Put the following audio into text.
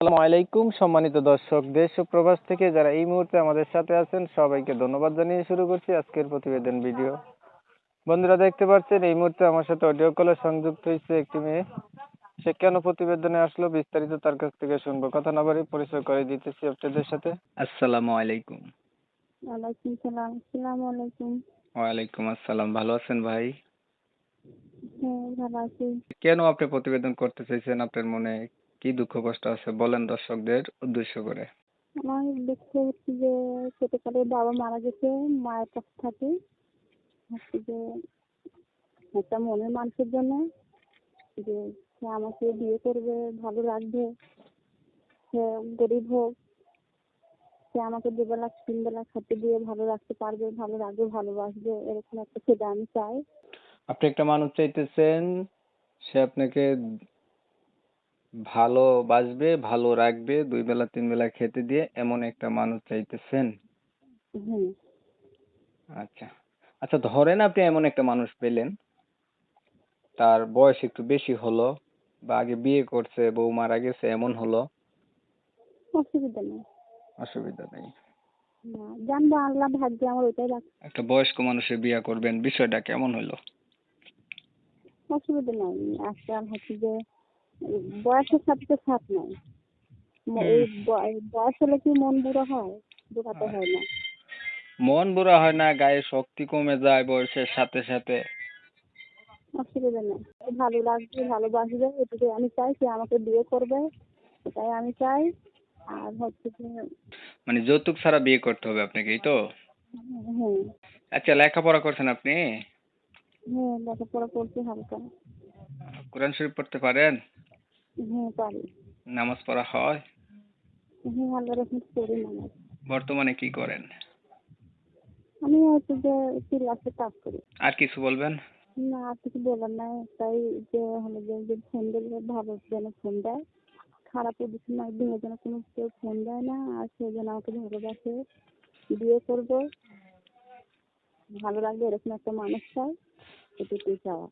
আসসালামু আলাইকুম সম্মানিত দর্শক, দেশ ও প্রবাস থেকে যারা এই মুহূর্তে আমাদের সাথে আছেন সবাইকে ধন্যবাদ জানিয়ে শুরু করছি আজকের প্রতিবেদন ভিডিও। বন্ধুরা, দেখতে পাচ্ছেন এই মুহূর্তে আমার সাথে অডিও কলে সংযুক্ত হয়েছে একটি মেয়ে। সে কেন প্রতিবেদনে আসলো বিস্তারিত তার কাছ থেকে শুনবো। কথা না বাড়িয়ে পরিচয় করে দিতেছি আপনাদের সাথে। আসসালামু আলাইকুম। ওয়ালাইকুম সালাম। আসসালামু আলাইকুম। ওয়ালাইকুম আসসালাম। ভালো আছেন ভাই? হ্যাঁ, ভালো আছি। কেন আপনি প্রতিবেদন করতে চাইছেন? আপনার মনে কি দুঃখ কষ্ট আছে বলেন দর্শকদের উদ্দেশ্য করে। আমার দেখতে হচ্ছে যে ছোটকালে বাবা মারা গেছে, মায়ের কাছে থাকি। হচ্ছে যে একটা মনের মানুষের জন্য যে সে আমাকে বিয়ে করবে, ভালো রাখবে, সে গরিব হোক, সে আমাকে দুবেলা তিনবেলা খেতে দিয়ে ভালো রাখতে পারবে, ভালো রাখবে, ভালোবাসবে, এরকম একটা ছেলে আমি চাই। আপনি একটা মানুষ চাইতেছেন, সে আপনাকে ভালোবাসবে, ভালো রাখবে, দুই বেলা তিন বেলা খেতে দিয়ে এমন একটা মানুষ চাইতেছেন। হুম। আচ্ছা আচ্ছা, ধরেন আপনি এমন একটা মানুষ পেলেন, তার বয়স একটু বেশি হলো বা আগে বিয়ে করছে, বউ মারা গেছে, এমন হলো, অসুবিধা নেই। অসুবিধা নেই। না, জানবো আল্লাহ ভাগ্যে আমার ওইটাই রাখ। একটা বয়স্ক মানুষের বিয়ে করবেন, বিষয়টা কেমন হলো? অসুবিধা নাই। আজকাল হচ্ছে যে বয়সের সাথে তো সাথ নাই। এই বয়স হলে কি মন বুড়ো হয়? বুড়াতে হয় না। মন বুড়া হয় না, গায়ে শক্তি কমে যায় বয়সের সাথে সাথে। অসুবিধা নেই। ভালো লাগবে, ভালোবাসবে, এটুকুই আমি চাই। সে আমাকে বিয়ে করবে, এটাই আমি চাই। আর হচ্ছে যে মানে যৌতুক ছাড়া বিয়ে করতে হবে আপনাকে, এই তো? হ্যাঁ, আচ্ছা, লেখাপড়া করছেন আপনি? হ্যাঁ, লেখাপড়া করছি হালকা। কোরআন শরীফ পড়তে পারেন? হ্যাঁ, পারি। নামাজ পড়া হয়? হ্যাঁ, আল্লাহ রহমত করি নামাজ। বর্তমানে কি করেন? আমি হচ্ছে যে ক্লাসে কাজ করি। আর কিছু বলবেন? না, আর কিছু বলার নাই। তাই যে হলো যে ফোন দিলে ভালো যেন ফোন দেয়, খারাপ পজিশন না দিয়ে যেন কোনো কেউ ফোন দেয় না। আর সে যেন আমাকে ভালোবাসে, বিয়ে করবো, ভালো লাগবে, এরকম একটা মানুষ চাই। এটুকুই চাওয়া।